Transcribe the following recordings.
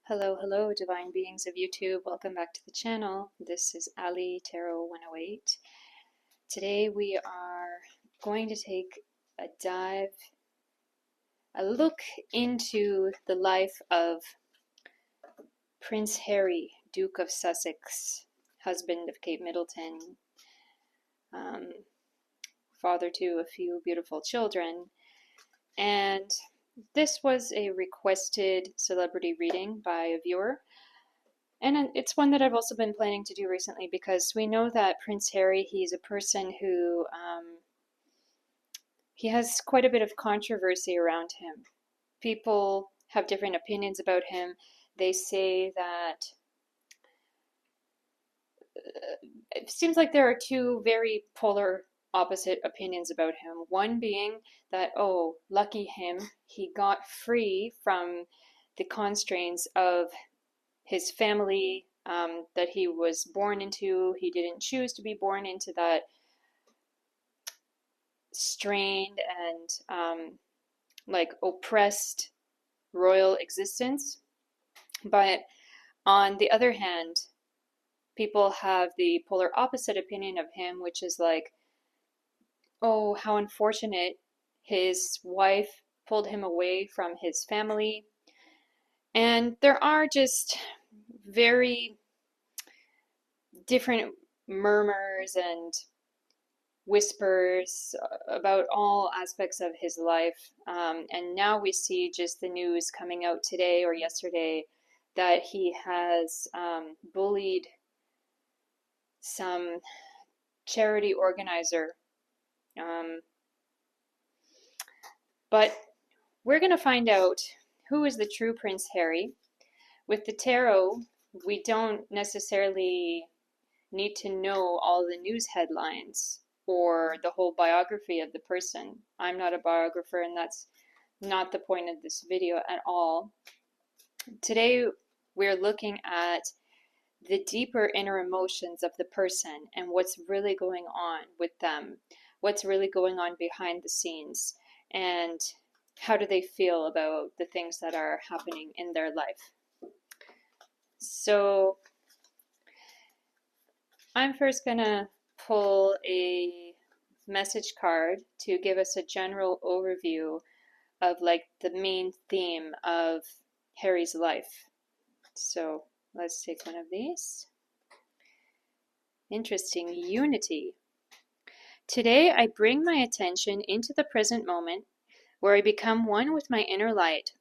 Hello, hello, divine beings of YouTube. Welcome back to the channel. This is Allie Tarot 108. Today we are going to take a look into the life of Prince Harry, Duke of Sussex, husband of Kate Middleton, um, father to a few beautiful children. And this was a requested celebrity reading by a viewer. And it's one that I've also been planning to do recently because we know that Prince Harry, he's a person who, he has quite a bit of controversy around him. People have different opinions about him. They say that it seems like there are two very polar opposite opinions about him. One being that, oh, lucky him, he got free from the constraints of his family that he was born into. He didn't choose to be born into that strained and like oppressed royal existence. But on the other hand, people have the polar opposite opinion of him, which is like, oh, how unfortunate his wife pulled him away from his family. And there are just very different murmurs and whispers about all aspects of his life. And now we see just the news coming out today or yesterday that he has bullied some charity organizer. But we're going to find out who is the true Prince Harry. With the tarot, we don't necessarily need to know all the news headlines or the whole biography of the person. I'm not a biographer, and that's not the point of this video at all. Today, we're looking at the deeper inner emotions of the person and what's really going on with them, what's really going on behind the scenes, and how do they feel about the things that are happening in their life. So I'm first going to pull a message card to give us a general overview of like the main theme of Harry's life. So let's take one of these. Interesting. Unity. Today I bring my attention into the present moment where I become one with my inner light.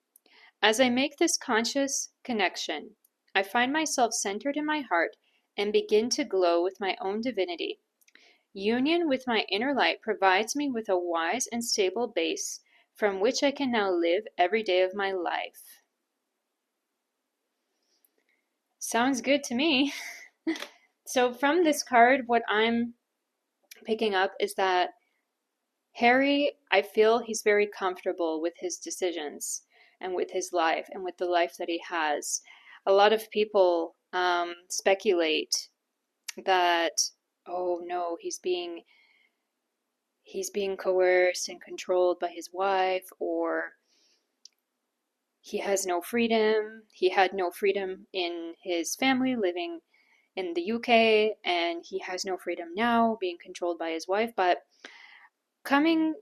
As I make this conscious connection, I find myself centered in my heart and begin to glow with my own divinity. Union with my inner light provides me with a wise and stable base from which I can now live every day of my life. Sounds good to me. So from this card, what I'm picking up is that Harry, I feel he's very comfortable with his decisions and with his life and with the life that he has. A lot of people speculate that, oh no, he's being coerced and controlled by his wife, or he has no freedom. He had no freedom in his family living in the UK, and he has no freedom now being controlled by his wife. But coming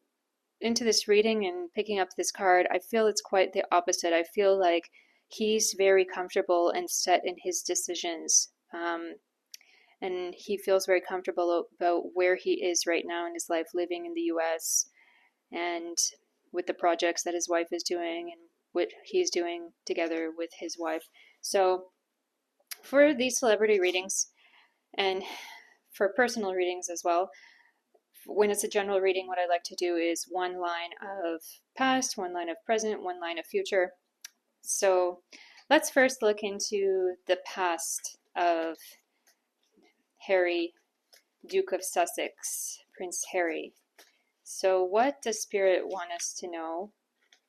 into this reading and picking up this card, I feel it's quite the opposite. I feel like he's very comfortable and set in his decisions. And he feels very comfortable about where he is right now in his life, living in the US and with the projects that his wife is doing and what he's doing together with his wife. So for these celebrity readings and for personal readings as well, when it's a general reading, what I like to do is one line of past, one line of present, one line of future. So let's first look into the past of Harry, Duke of Sussex, Prince Harry. So what does Spirit want us to know,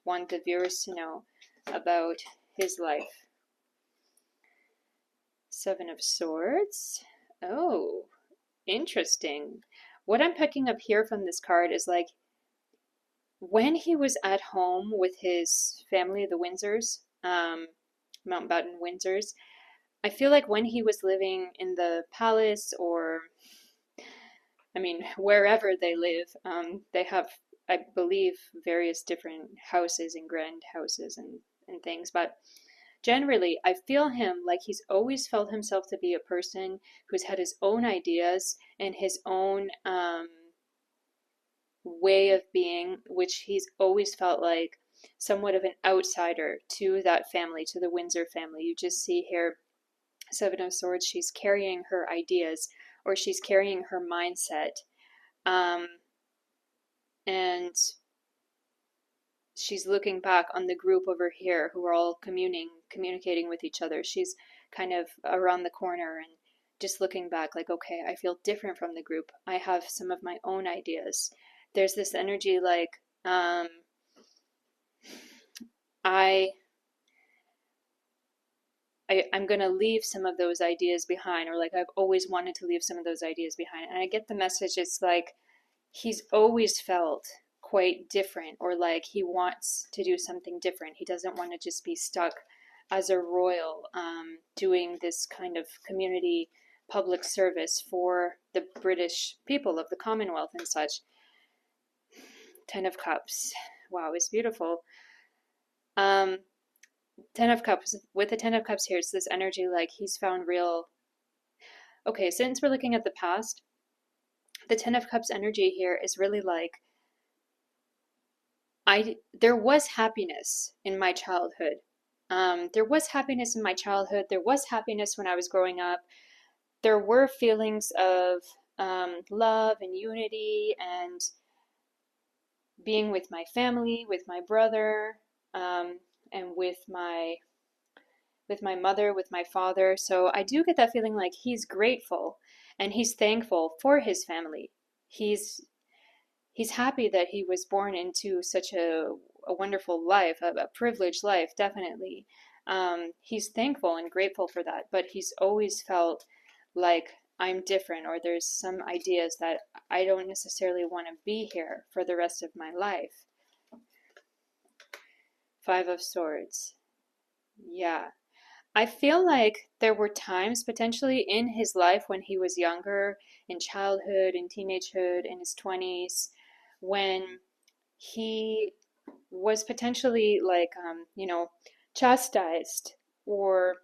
want the viewers to know about his life? Seven of Swords. Oh, interesting. What I'm picking up here from this card is like when he was at home with his family, the Windsors, Mountbatten Windsors. I feel like when he was living in the palace, or I mean, wherever they live, they have, I believe, various different houses and grand houses and things. But generally, I feel him like he's always felt himself to be a person who's had his own ideas and his own way of being, which he's always felt like somewhat of an outsider to that family, to the Windsor family. You just see here, Seven of Swords, she's carrying her ideas, or she's carrying her mindset. Um, and she's looking back on the group over here who are all communicating with each other. She's kind of around the corner and just looking back like, okay, I feel different from the group. I have some of my own ideas. There's this energy like, I I'm gonna leave some of those ideas behind, or like I've always wanted to leave some of those ideas behind. And I get the message, it's like he's always felt quite different, or like he wants to do something different. He doesn't want to just be stuck as a royal, doing this kind of community public service for the British people of the Commonwealth and such. Ten of Cups. Wow, it's beautiful. Um, Ten of Cups. With the Ten of Cups here, it's this energy like he's found real. Okay, since we're looking at the past, the Ten of Cups energy here is really like there was happiness in my childhood. There was happiness in my childhood. There was happiness when I was growing up. There were feelings of love and unity and being with my family, with my brother, and with my mother, with my father. So I do get that feeling like he's grateful and he's thankful for his family. He's he's happy that he was born into such a wonderful life, a privileged life, definitely. He's thankful and grateful for that, but he's always felt like I'm different, or there's some ideas that I don't necessarily want to be here for the rest of my life. Five of Swords. Yeah. I feel like there were times potentially in his life when he was younger, in childhood, in teenagehood, in his 20s, when he was potentially like, chastised or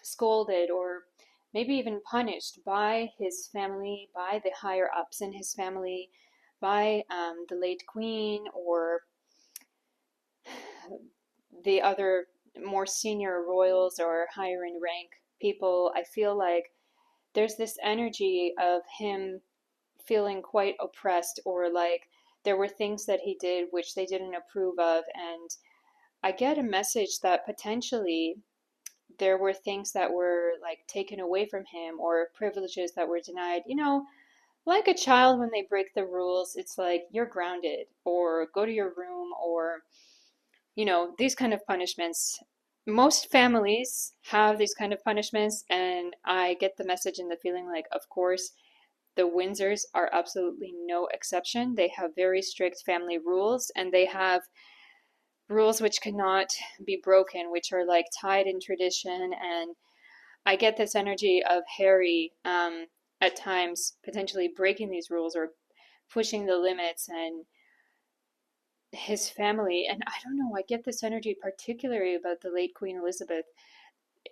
scolded or maybe even punished by his family, by the higher ups in his family, by the late queen or the other more senior royals or higher in rank people. I feel like there's this energy of him feeling quite oppressed, or like there were things that he did which they didn't approve of. And I get a message that potentially there were things that were like taken away from him, or privileges that were denied. Like a child when they break the rules, it's like you're grounded, or go to your room, or these kind of punishments. Most families have these kind of punishments, and I get the message and the feeling like, of course, the Windsors are absolutely no exception. They have very strict family rules, and they have rules which cannot be broken, which are like tied in tradition. And I get this energy of Harry, at times potentially breaking these rules or pushing the limits, and his family. And I don't know, I get this energy particularly about the late Queen Elizabeth.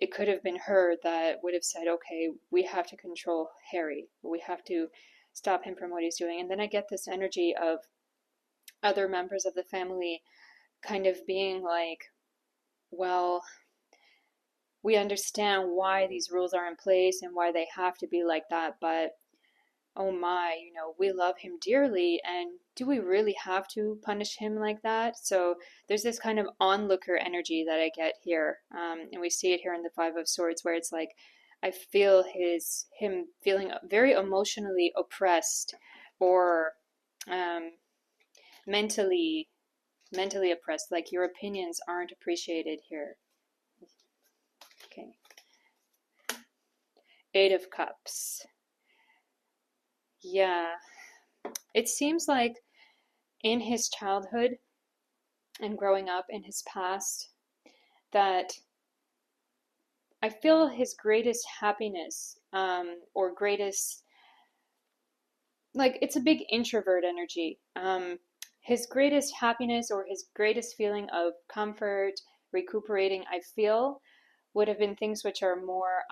It could have been her that would have said, okay, we have to control Harry. We have to stop him from what he's doing. And then I get this energy of other members of the family kind of being like, well, we understand why these rules are in place and why they have to be like that, but oh my, we love him dearly, and do we really have to punish him like that? So there's this kind of onlooker energy that I get here, and we see it here in the Five of Swords, where it's like I feel him feeling very emotionally oppressed, or um, mentally oppressed, like your opinions aren't appreciated here. Okay. Eight of Cups. Yeah, it seems like in his childhood and growing up in his past that I feel his greatest happiness, or greatest, like, it's a big introvert energy. His greatest happiness or his greatest feeling of comfort, recuperating, I feel, would have been things which are more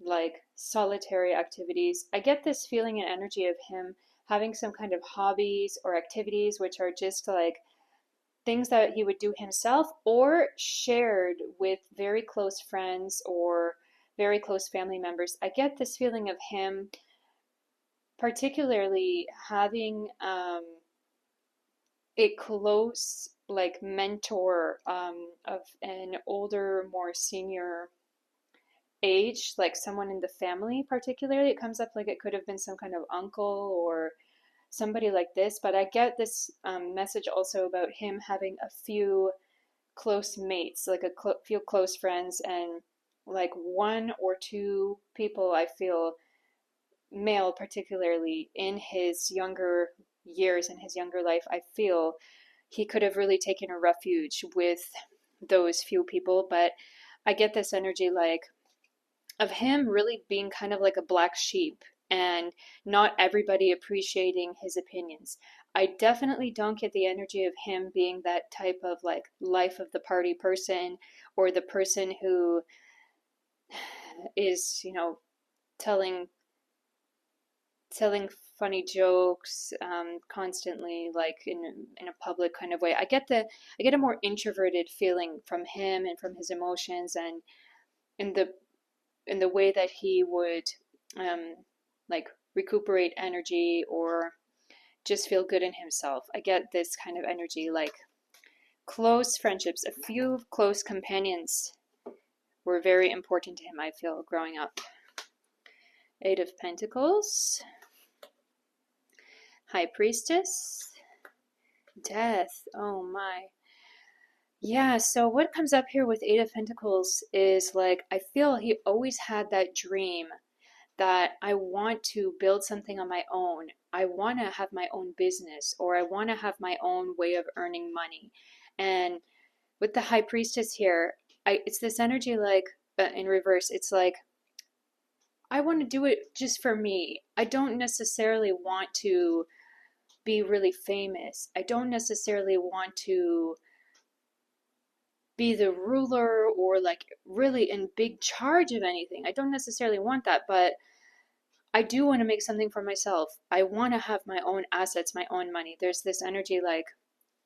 like solitary activities. I get this feeling and energy of him having some kind of hobbies or activities which are just like things that he would do himself or shared with very close friends or very close family members. I get this feeling of him particularly having a close like mentor of an older, more senior age, like someone in the family particularly. It comes up like it could have been some kind of uncle or somebody like this, but I get this message also about him having a few close mates, like a few close friends, and like one or two people I feel, male particularly, in his younger years, in his younger life, I feel he could have really taken a refuge with those few people. But I get this energy like of him really being kind of like a black sheep and not everybody appreciating his opinions. I definitely don't get the energy of him being that type of like life of the party person, or the person who is, telling telling funny jokes constantly, like in a public kind of way. I get a more introverted feeling from him and from his emotions, and in the way that he would um, like recuperate energy or just feel good in himself. I get this kind of energy, like close friendships, a few close companions were very important to him, I feel, growing up. Eight of Pentacles, High Priestess, Death. Oh my. Yeah, so what comes up here with Eight of Pentacles is like, I feel he always had that dream that I want to build something on my own. I want to have my own business, or I want to have my own way of earning money. And with the High Priestess here, it's this energy like in reverse. It's like I want to do it just for me. I don't necessarily want to be really famous. I don't necessarily want to be the ruler or like really in big charge of anything. I don't necessarily want that, but I do want to make something for myself. I want to have my own assets, my own money. There's this energy like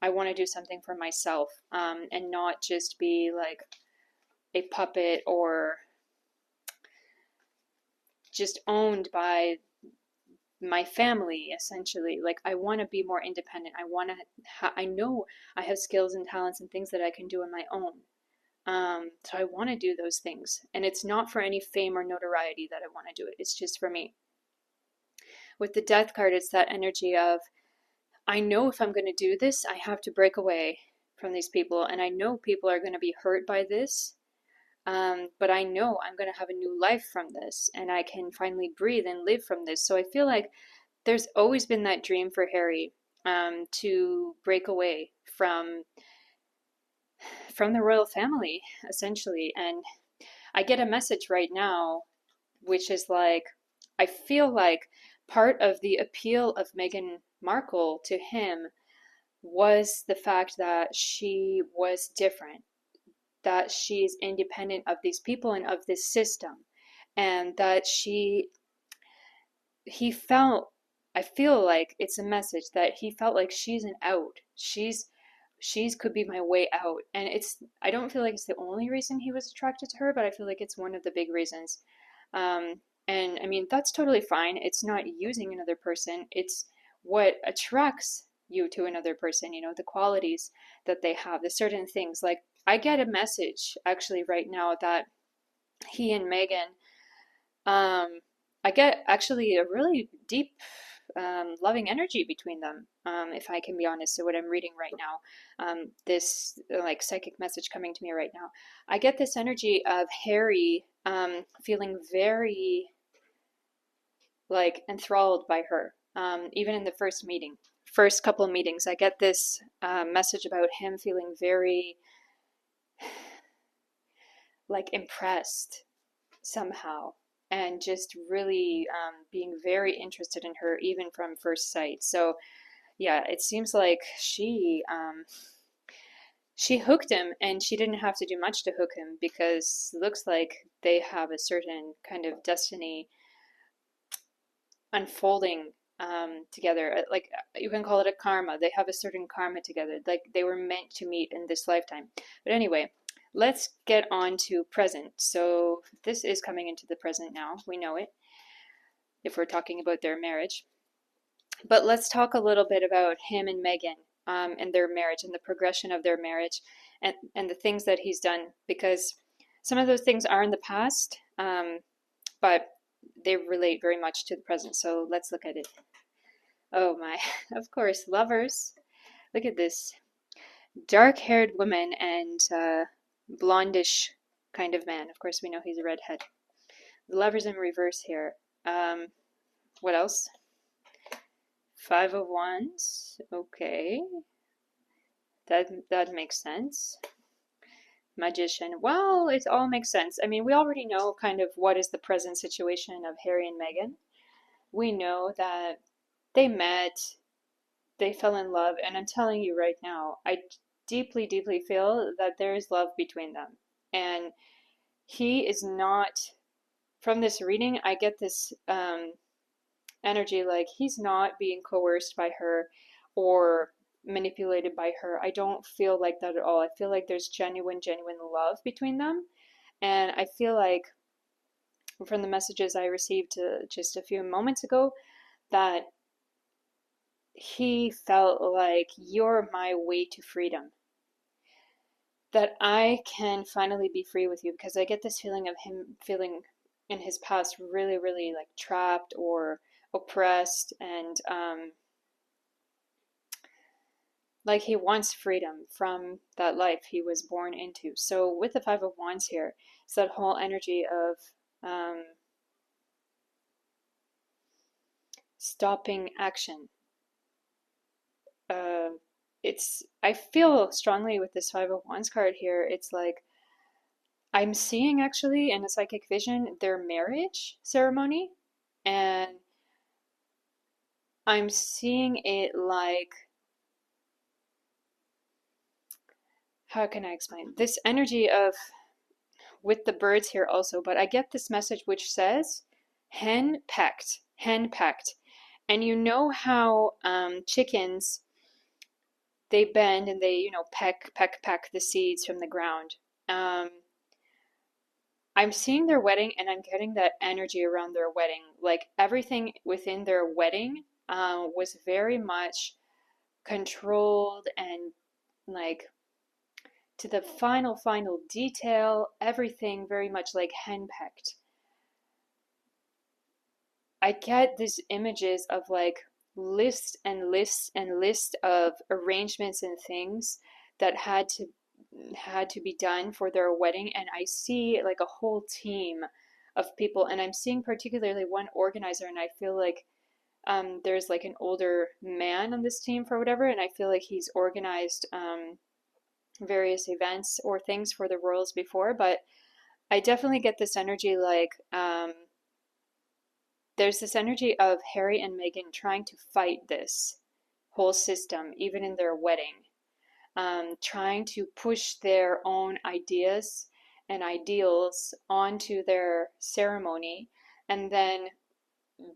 I want to do something for myself, and not just be like a puppet or just owned by my family, essentially. Like I want to be more independent. I want to I know I have skills and talents and things that I can do on my own. So I want to do those things, and it's not for any fame or notoriety that I want to do it. It's just for me. With the Death card, it's that energy of I know if I'm going to do this, I have to break away from these people, and I know people are going to be hurt by this. But I know I'm going to have a new life from this, and I can finally breathe and live from this. So I feel like there's always been that dream for Harry, to break away from the royal family, essentially. And I get a message right now, which is like, I feel like part of the appeal of Meghan Markle to him was the fact that she was different, that she's independent of these people and of this system, and that he felt, I feel like it's a message that he felt like she's an out. She's could be my way out. And I don't feel like it's the only reason he was attracted to her, but I feel like it's one of the big reasons. And I mean, that's totally fine. It's not using another person, it's what attracts you to another person, the qualities that they have, the certain things. Like, I get a message actually right now that he and Megan, um, I get actually a really deep, loving energy between them, if I can be honest. So what I'm reading right now, this like psychic message coming to me right now, I get this energy of Harry feeling very like enthralled by her, even in the first couple of meetings. I get this message about him feeling very like impressed somehow, and just really being very interested in her even from first sight. So yeah, it seems like she hooked him, and she didn't have to do much to hook him because it looks like they have a certain kind of destiny unfolding together. Like you can call it a karma. They have a certain karma together. Like they were meant to meet in this lifetime. But anyway, let's get on to present. So this is coming into the present now. We know it if we're talking about their marriage. But let's talk a little bit about him and Megan and their marriage and the progression of their marriage and the things that he's done, because some of those things are in the past, but they relate very much to the present. So let's look at it. Oh my, of course, lovers. Look at this dark-haired woman and blondish kind of man. Of course, we know he's a redhead. The lovers in reverse here. What else? Five of Wands. Okay, that makes sense. Magician. Well, it all makes sense. I mean, we already know kind of what is the present situation of Harry and Meghan. We know that they met, they fell in love, and I'm telling you right now, I deeply, deeply feel that there is love between them. And he is not, from this reading, I get this energy like he's not being coerced by her or manipulated by her. I don't feel like that at all. I feel like there's genuine, genuine love between them. And I feel like from the messages I received just a few moments ago that he felt like you're my way to freedom. That I can finally be free with you, because I get this feeling of him feeling in his past really, really like trapped or oppressed, and like he wants freedom from that life he was born into. So with the Five of Wands here, it's that whole energy of stopping action. I feel strongly with this Five of Wands card here. It's like I'm seeing actually in a psychic vision their marriage ceremony, and I'm seeing it like, how can I explain this energy of with the birds here also, but I get this message which says hen pecked, hen pecked. And you know how chickens, they bend and they, peck the seeds from the ground. Um, I'm seeing their wedding, and I'm getting that energy around their wedding. Like everything within their wedding was very much controlled and like to the final, final detail, everything very much like henpecked. I get these images of like lists and lists and lists of arrangements and things that had to be done for their wedding, and I see like a whole team of people, and I'm seeing particularly one organizer, and I feel like there's like an older man on this team for whatever, and I feel like he's organized various events or things for the royals before, but I definitely get this energy like there's this energy of Harry and Meghan trying to fight this whole system, even in their wedding, trying to push their own ideas and ideals onto their ceremony. And then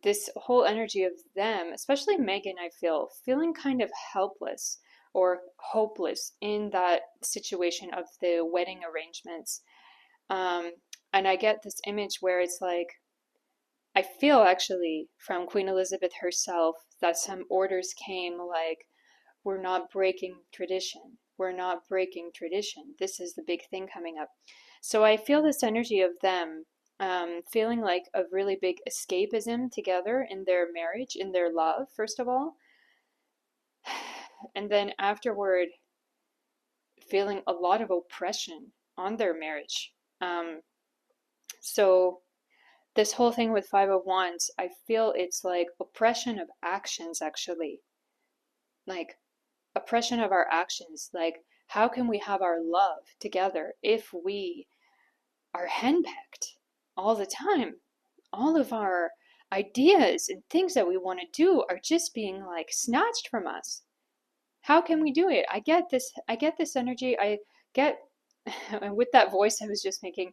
this whole energy of them, especially Meghan, I feel feeling kind of helpless or hopeless in that situation of the wedding arrangements. Um, and I get this image where it's like, I feel actually from Queen Elizabeth herself that some orders came like, we're not breaking tradition. We're not breaking tradition. This is the big thing coming up. So I feel this energy of them feeling like a really big escapism together in their marriage, in their love, first of all. And then afterward, feeling a lot of oppression on their marriage. So this whole thing with Five of Wands, I feel it's like oppression of actions, actually. Like oppression of our actions. Like, how can we have our love together if we are henpecked all the time. All of our ideas and things that we want to do are just being like snatched from us. How can we do it? I get this energy. I get, and with that voice I was just making,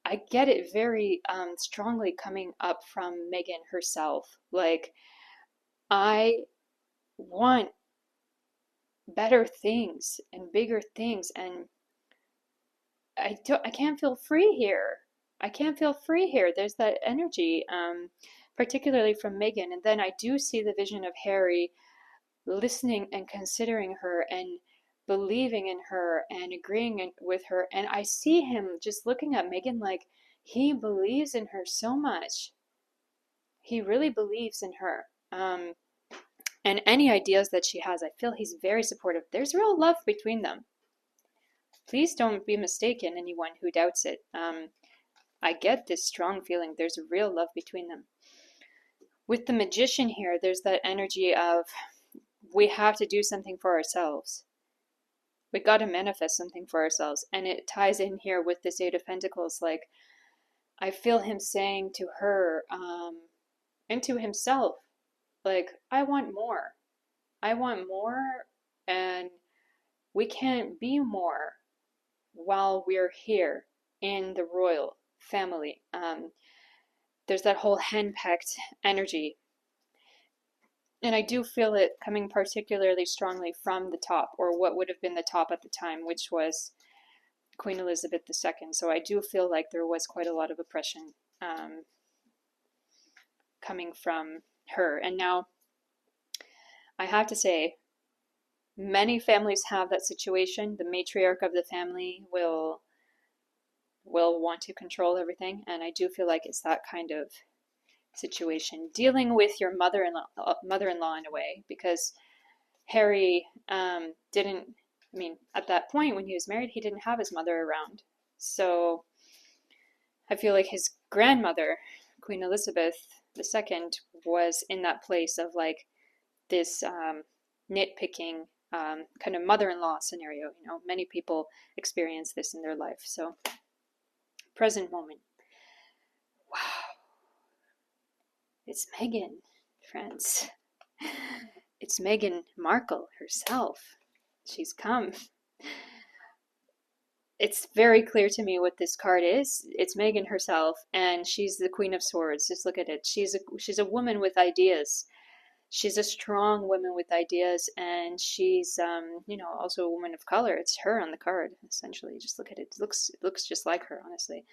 I get it very strongly coming up from Megan herself. Like, I want better things and bigger things, and I can't feel free here. I can't feel free here. There's that energy, particularly from Megan. And then I do see the vision of Harry listening and considering her and believing in her and agreeing with her. And I see him just looking at Megan like he believes in her so much. He really believes in her. And any ideas that she has, I feel he's very supportive. There's real love between them. Please don't be mistaken, anyone who doubts it. I get this strong feeling there's a real love between them. With the magician here, there's that energy of we have to do something for ourselves. We got to manifest something for ourselves. And it ties in here with this Eight of Pentacles. Like, I feel him saying to her and to himself, like, I want more. I want more, and we can't be more while we're here in the royal family. There's that whole henpecked energy. And I do feel it coming particularly strongly from the top, or what would have been the top at the time, which was Queen Elizabeth II. So I do feel like there was quite a lot of oppression coming from her. And now, I have to say, many families have that situation. The matriarch of the family will want to control everything, and I do feel like it's that kind of situation, dealing with your mother-in-law in a way, because Harry didn't, I mean, at that point when he was married, he didn't have his mother around. So I feel like his grandmother, Queen Elizabeth II, was in that place of like this nitpicking kind of mother-in-law scenario. You know, many people experience this in their life. So present moment. Wow. It's Meghan, friends. It's Meghan Markle herself. She's come. It's very clear to me what this card is. It's Meghan herself, and she's the Queen of Swords. Just look at it. She's a woman with ideas. She's a strong woman with ideas, and she's you know, also a woman of color. It's her on the card, essentially. Just look at it. It looks just like her, honestly.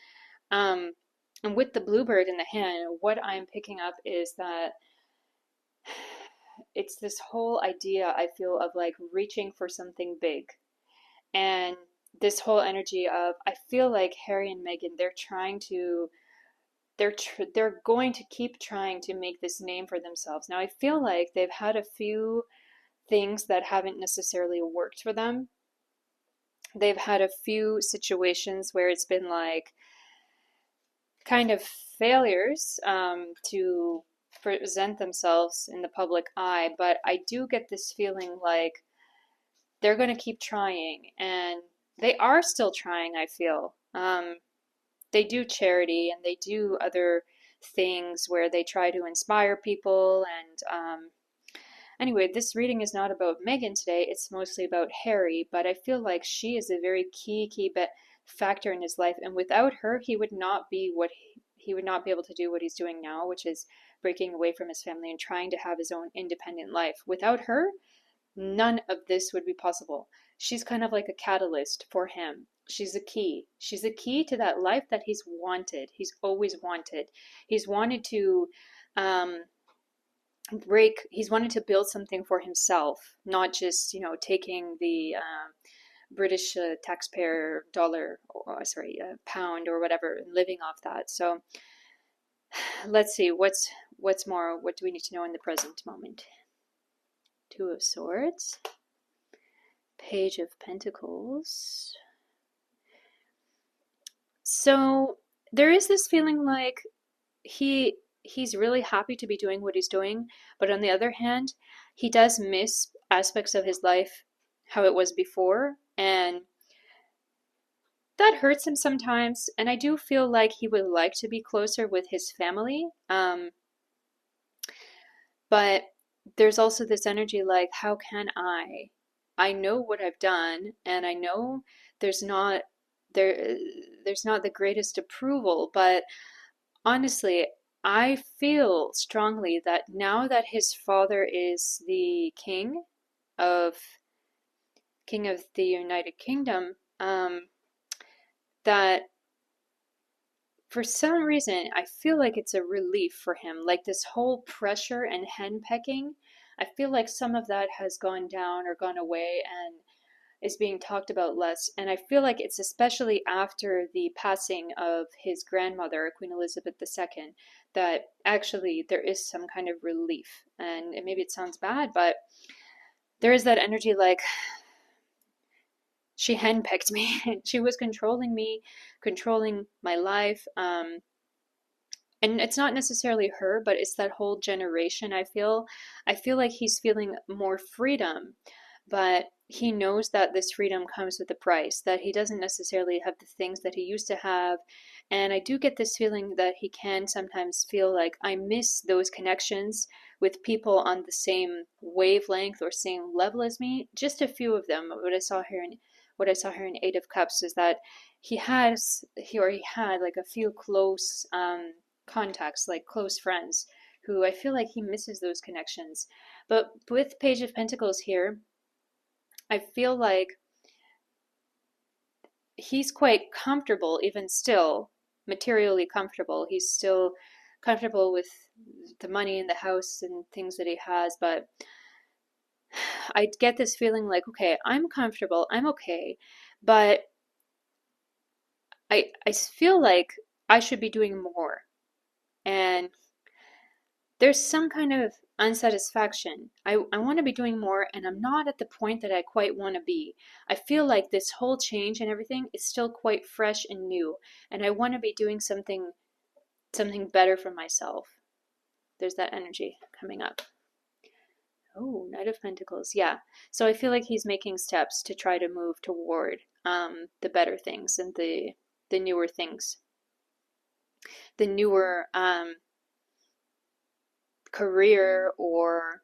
And with the bluebird in the hand, what I'm picking up is that it's this whole idea, I feel, of like reaching for something big. And this whole energy of, I feel like Harry and Meghan, they're going to keep trying to make this name for themselves. Now, I feel like they've had a few things that haven't necessarily worked for them. They've had a few situations where it's been like kind of failures to present themselves in the public eye, but I do get this feeling like they're going to keep trying, and they are still trying, I feel. They do charity and they do other things where they try to inspire people. And anyway, this reading is not about Meghan today. It's mostly about Harry, but I feel like she is a very key factor in his life. And without her, he would not be able to do what he's doing now, which is breaking away from his family and trying to have his own independent life. Without her, none of this would be possible. She's kind of like a catalyst for him. She's a key. She's a key to that life that he's wanted. He's always wanted. He's wanted to he's wanted to build something for himself, not just, you know, taking the British taxpayer dollar, or sorry, pound or whatever, and living off that. So let's see, what's more, what do we need to know in the present moment? Two of Swords, Page of Pentacles. So there is this feeling like he's really happy to be doing what he's doing, but on the other hand, he does miss aspects of his life how it was before, and that hurts him sometimes, and I do feel like he would like to be closer with his family. But there's also this energy like, how can I? I know what I've done, and I know there's not there there's not the greatest approval, but honestly, I feel strongly that now that his father is the of king of the United Kingdom, that for some reason, I feel like it's a relief for him. Like this whole pressure and henpecking, I feel like some of that has gone down or gone away and is being talked about less. And I feel like it's especially after the passing of his grandmother, Queen Elizabeth II, that actually there is some kind of relief. And maybe it sounds bad, but there is that energy like she henpecked me. She was controlling me, controlling my life. And it's not necessarily her, but it's that whole generation. I feel like he's feeling more freedom, but he knows that this freedom comes with a price, that he doesn't necessarily have the things that he used to have. And I do get this feeling that he can sometimes feel like I miss those connections with people on the same wavelength or same level as me. Just a few of them. What I saw here in Eight of Cups is that he had like a few close contacts, like close friends, who I feel like he misses those connections. But with Page of Pentacles here, I feel like he's quite comfortable, even still, materially comfortable. He's still comfortable with the money in the house and things that he has, but I get this feeling like, okay, I'm comfortable, I'm okay, but I feel like I should be doing more. And there's some kind of unsatisfaction. I want to be doing more, and I'm not at the point that I quite want to be. I feel like this whole change and everything is still quite fresh and new, and I want to be doing something better for myself. There's that energy coming up. Oh, Knight of Pentacles. Yeah. So I feel like he's making steps to try to move toward the better things and the newer things, the newer career or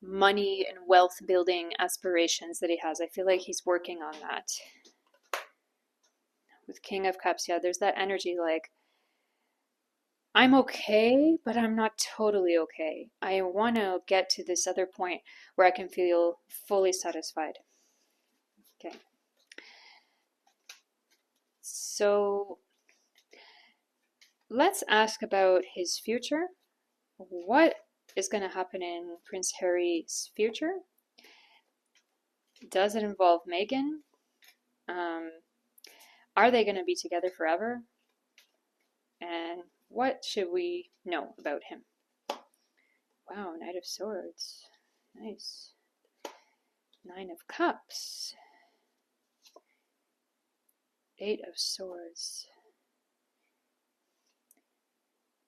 money and wealth building aspirations that he has. I feel like he's working on that. With King of Cups, yeah, there's that energy like, I'm okay, but I'm not totally okay. I want to get to this other point where I can feel fully satisfied. Okay. So let's ask about his future. What is going to happen in Prince Harry's future? Does it involve Meghan? Are they going to be together forever? And what should we know about him? Wow, Knight of Swords. Nice. Nine of Cups. Eight of Swords.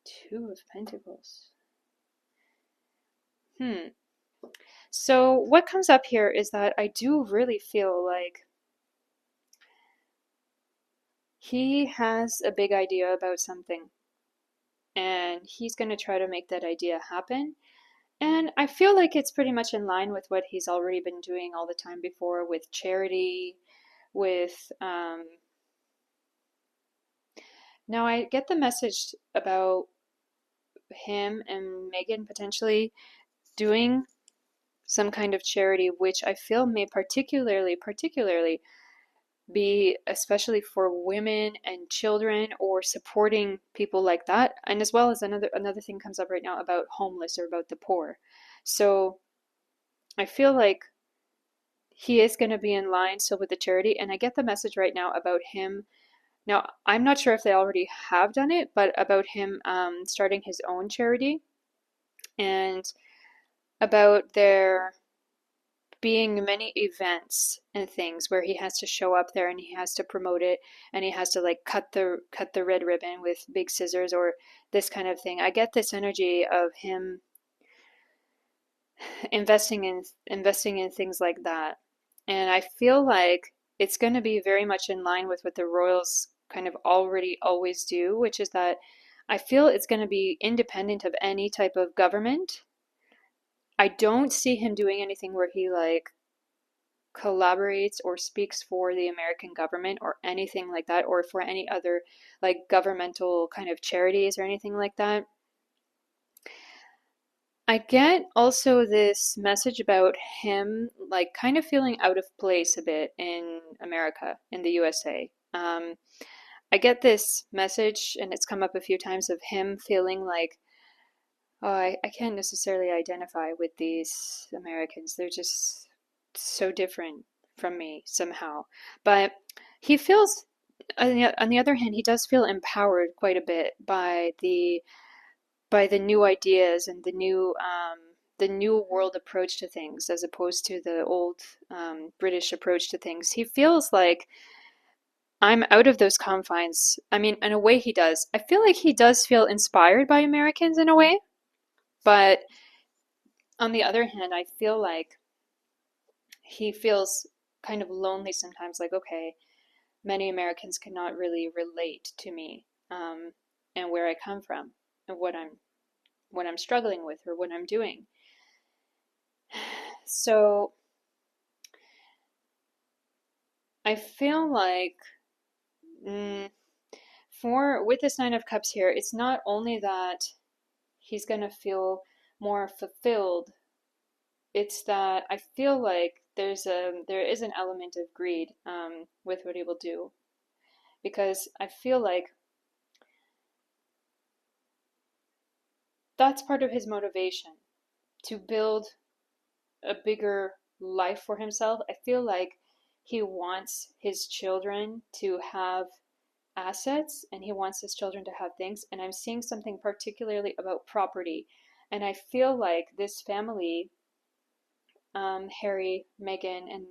Two of Pentacles. So what comes up here is that I do really feel like he has a big idea about something, and he's going to try to make that idea happen. And I feel like it's pretty much in line with what he's already been doing all the time before with charity, with now I get the message about him and Meghan potentially doing some kind of charity, which I feel may particularly be especially for women and children or supporting people like that. And as well as another thing comes up right now about homeless or about the poor. So I feel like he is going to be in line still with the charity, and I get the message right now about him. Now, I'm not sure if they already have done it, but about him starting his own charity, and about there being many events and things where he has to show up there and he has to promote it, and he has to like cut the red ribbon with big scissors or this kind of thing. I get this energy of him investing in things like that. And I feel like it's going to be very much in line with what the royals kind of already always do, which is that I feel it's going to be independent of any type of government. I don't see him doing anything where he like collaborates or speaks for the American government or anything like that, or for any other like governmental kind of charities or anything like that. I get also this message about him like kind of feeling out of place a bit in America, in the USA. I get this message, and it's come up a few times, of him feeling like, oh, I can't necessarily identify with these Americans. They're just so different from me somehow. But he feels, on the other hand, he does feel empowered quite a bit by the new ideas and the new world approach to things, as opposed to the old British approach to things. He feels like I'm out of those confines. I mean, in a way, he does. I feel like he does feel inspired by Americans in a way, but on the other hand, I feel like he feels kind of lonely sometimes. Like, okay, many Americans cannot really relate to me, and where I come from and what I'm struggling with or what I'm doing. So I feel like mm, for with this Nine of Cups here, it's not only that he's gonna feel more fulfilled, it's that I feel like there is an element of greed with what he will do, because I feel like that's part of his motivation to build a bigger life for himself. I feel like he wants his children to have assets, and he wants his children to have things. And I'm seeing something particularly about property. And I feel like this family, Harry, Meghan, and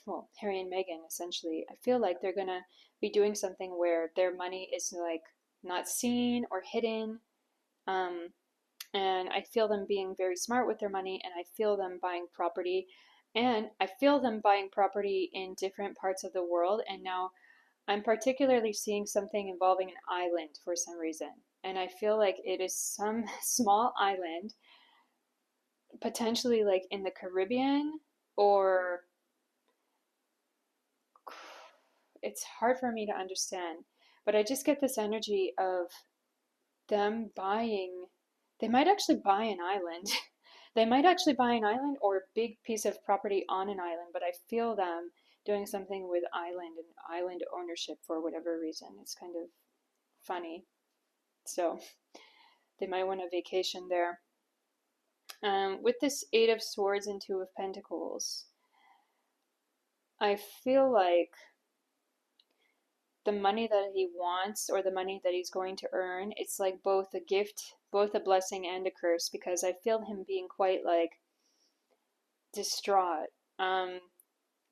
well, Harry and Meghan essentially, I feel like they're gonna be doing something where their money is like not seen or hidden. Um, and I feel them being very smart with their money, and I feel them buying property, and I feel them buying property in different parts of the world. And now I'm particularly seeing something involving an island for some reason. And I feel like it is some small island, potentially like in the Caribbean, or it's hard for me to understand. But I just get this energy of them buying, they might actually buy an island. They might actually buy an island or a big piece of property on an island, but I feel them doing something with island and island ownership for whatever reason. It's kind of funny. So they might want a vacation there. With this Eight of Swords and Two of Pentacles, I feel like the money that he wants, or the money that he's going to earn, it's like both a gift, both a blessing and a curse, because I feel him being quite like distraught. Um,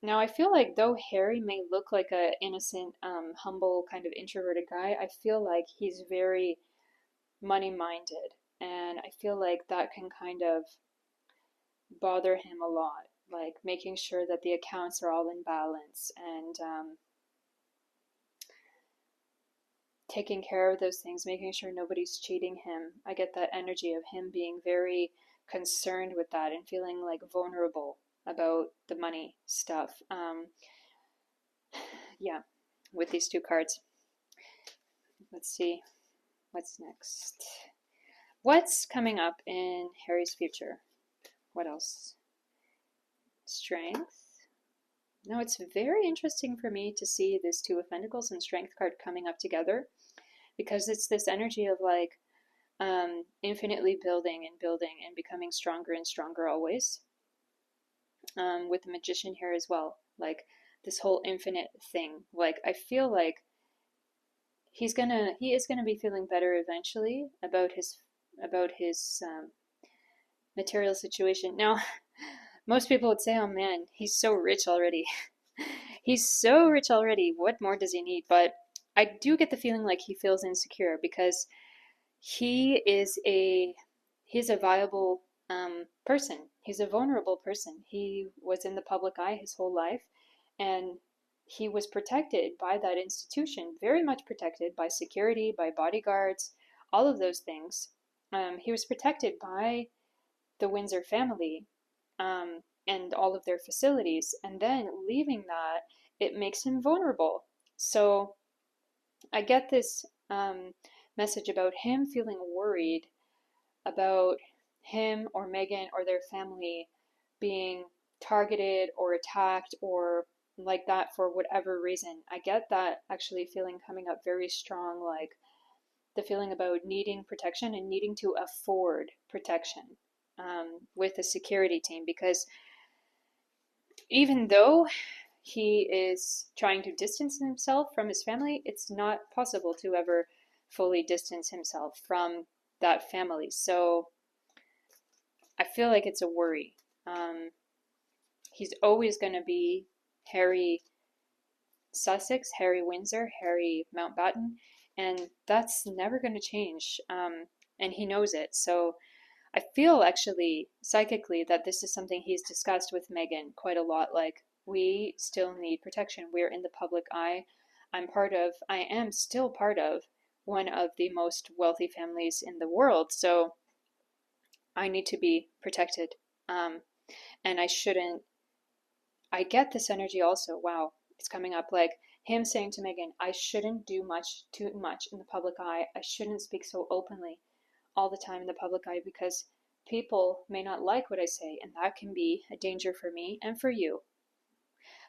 Now I feel like though Harry may look like a innocent, humble kind of introverted guy, I feel like he's very money minded, and I feel like that can kind of bother him a lot, like making sure that the accounts are all in balance, and taking care of those things, making sure nobody's cheating him. I get that energy of him being very concerned with that and feeling like vulnerable about the money stuff. Yeah, with these two cards. Let's see what's next. What's coming up in Harry's future? What else? Strength. Now it's very interesting for me to see this Two of Pentacles and Strength card coming up together, because it's this energy of like infinitely building and building and becoming stronger and stronger always. With the Magician here as well, like this whole infinite thing. Like I feel like he is gonna be feeling better eventually about his material situation. Now, most people would say, "Oh man, he's so rich already." He's so rich already. What more does he need? But I do get the feeling like he feels insecure, because he is a he's a viable person. He's a vulnerable person. He was in the public eye his whole life, And he was protected by that institution, very much protected by security, by bodyguards, all of those things. He was protected by the Windsor family, and all of their facilities. And then leaving that, it makes him vulnerable. So I get this message about him feeling worried about him or Megan or their family being targeted or attacked or like that for whatever reason. I get that actually feeling coming up very strong, like the feeling about needing protection and needing to afford protection with a security team, because even though he is trying to distance himself from his family, it's not possible to ever fully distance himself from that family. So I feel like it's a worry. He's always going to be Harry Sussex, Harry Windsor, Harry Mountbatten, and that's never going to change. And he knows it. So I feel actually psychically that this is something he's discussed with Megan quite a lot. Like, we still need protection. We're in the public eye. I am still part of one of the most wealthy families in the world. So I need to be protected. And I shouldn't, I get this energy also. Wow, it's coming up like him saying to Megan, I shouldn't do too much in the public eye. I shouldn't speak so openly all the time in the public eye because people may not like what I say, and that can be a danger for me and for you.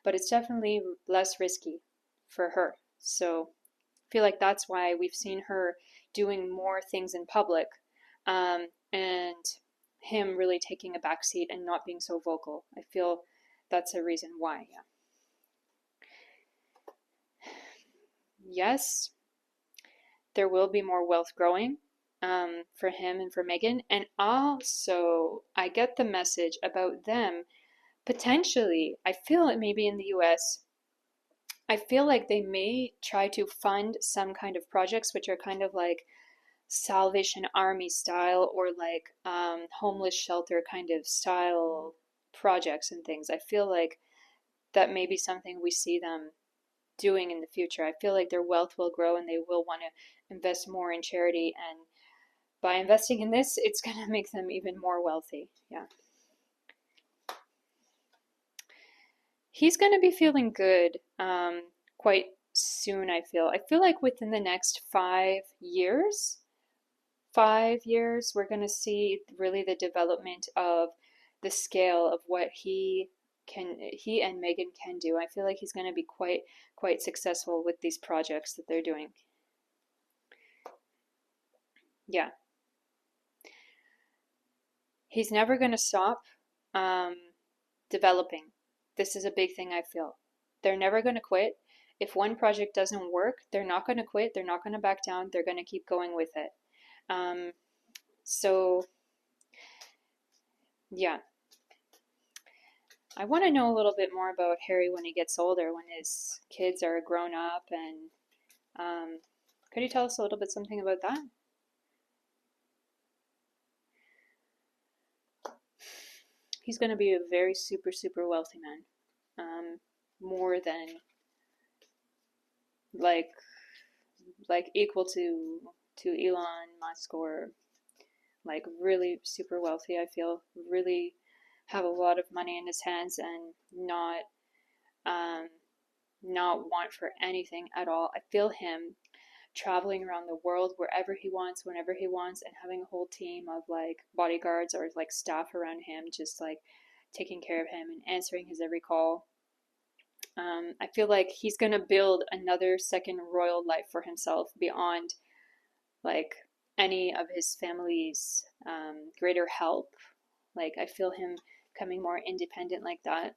But it's definitely less risky for her. So I feel like that's why we've seen her doing more things in public, and him really taking a backseat and not being so vocal. I feel that's a reason why. Yeah. Yes, there will be more wealth growing for him and for Megan. And also, I get the message about them potentially. I feel it maybe in the US. I feel like they may try to fund some kind of projects which are kind of like Salvation Army style or like homeless shelter kind of style projects and things. I feel like that may be something we see them doing in the future. I feel like their wealth will grow and they will want to invest more in charity. And by investing in this, it's going to make them even more wealthy. Yeah. He's going to be feeling good quite soon, I feel. I feel like within the next 5 years, 5 years, we're going to see really the development of the scale of what he and Megan can do. I feel like he's going to be quite successful with these projects that they're doing. Yeah. He's never going to stop developing. This is a big thing I feel. They're never going to quit. If one project doesn't work, they're not going to quit. They're not going to back down. They're going to keep going with it. So, yeah. I want to know a little bit more about Harry when he gets older, when his kids are grown up, and could you tell us a little bit something about that? He's going to be a very super wealthy man, more than like equal to Elon Musk, or like really super wealthy. I feel really have a lot of money in his hands and um, not want for anything at all. I feel him traveling around the world wherever he wants, whenever he wants, and having a whole team of like bodyguards or like staff around him, just like taking care of him and answering his every call. I feel like he's gonna build another second royal life for himself beyond like any of his family's greater help. Like, I feel him becoming more independent like that.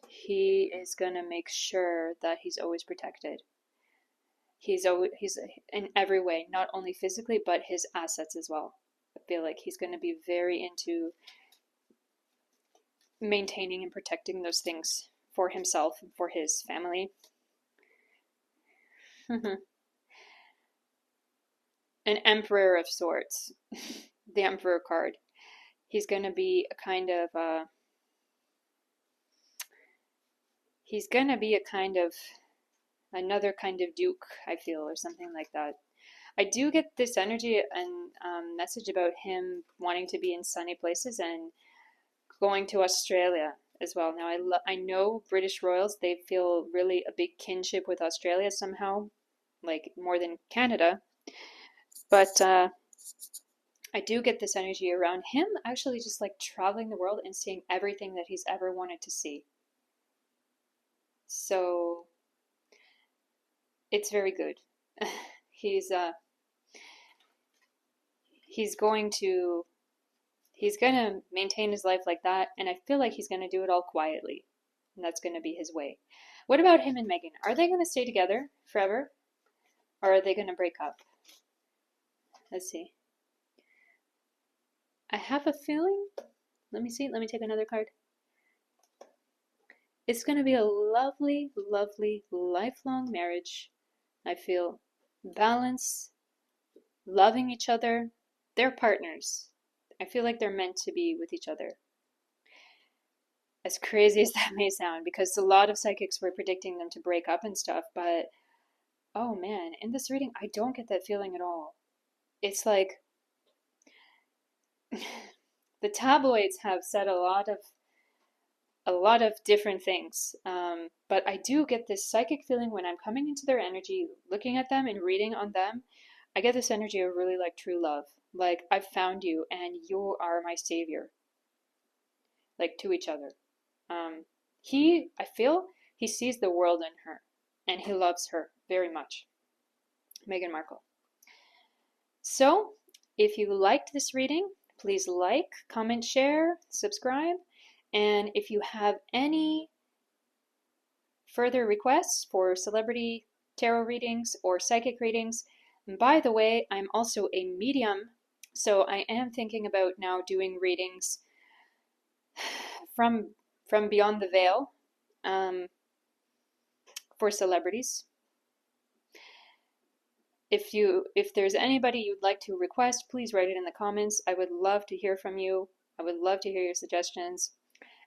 He is gonna make sure that he's always protected. He's in every way, not only physically but his assets as well. I feel like he's gonna be very into maintaining and protecting those things for himself and for his family. An emperor of sorts, the emperor card. He's going to be a kind of he's gonna be a kind of another kind of duke, I feel, or something like that. I do get this energy and message about him wanting to be in sunny places and going to Australia as well. Now, I know British royals, they feel really a big kinship with Australia somehow, like more than Canada. But I do get this energy around him actually just like traveling the world and seeing everything that he's ever wanted to see. So it's very good. he's uh he's going to he's gonna maintain his life like that, and I feel like he's gonna do it all quietly, and that's gonna be his way. What about him and Megan? Are they gonna stay together forever, or are they gonna break up? Let's see. I have a feeling. Let me see. Let me take another card. It's gonna be a lovely, lovely, lifelong marriage. I feel balance, loving each other. They're partners. I feel like they're meant to be with each other. As crazy as that may sound, because a lot of psychics were predicting them to break up and stuff, but oh man, in this reading, I don't get that feeling at all. It's like the tabloids have said a lot of different things, but I do get this psychic feeling when I'm coming into their energy, looking at them and reading on them. I get this energy of really like true love, like I've found you and you are my savior, like to each other. I feel he sees the world in her and he loves her very much. Meghan Markle. So, if you liked this reading, please like, comment, share, subscribe. And if you have any further requests for celebrity tarot readings or psychic readings, by the way, I'm also a medium, so I am thinking about now doing readings from beyond the veil for celebrities. If there's anybody you'd like to request, please write it in the comments. I would love to hear from you. I would love to hear your suggestions.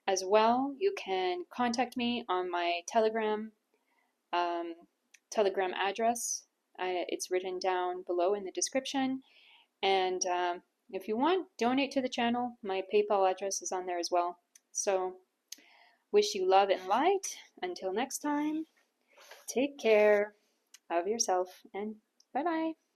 As well, you can contact me on my Telegram address. It's written down below in the description. And if you want, donate to the channel. My PayPal address is on there as well. So, wish you love and light. Until next time, take care of yourself and bye bye.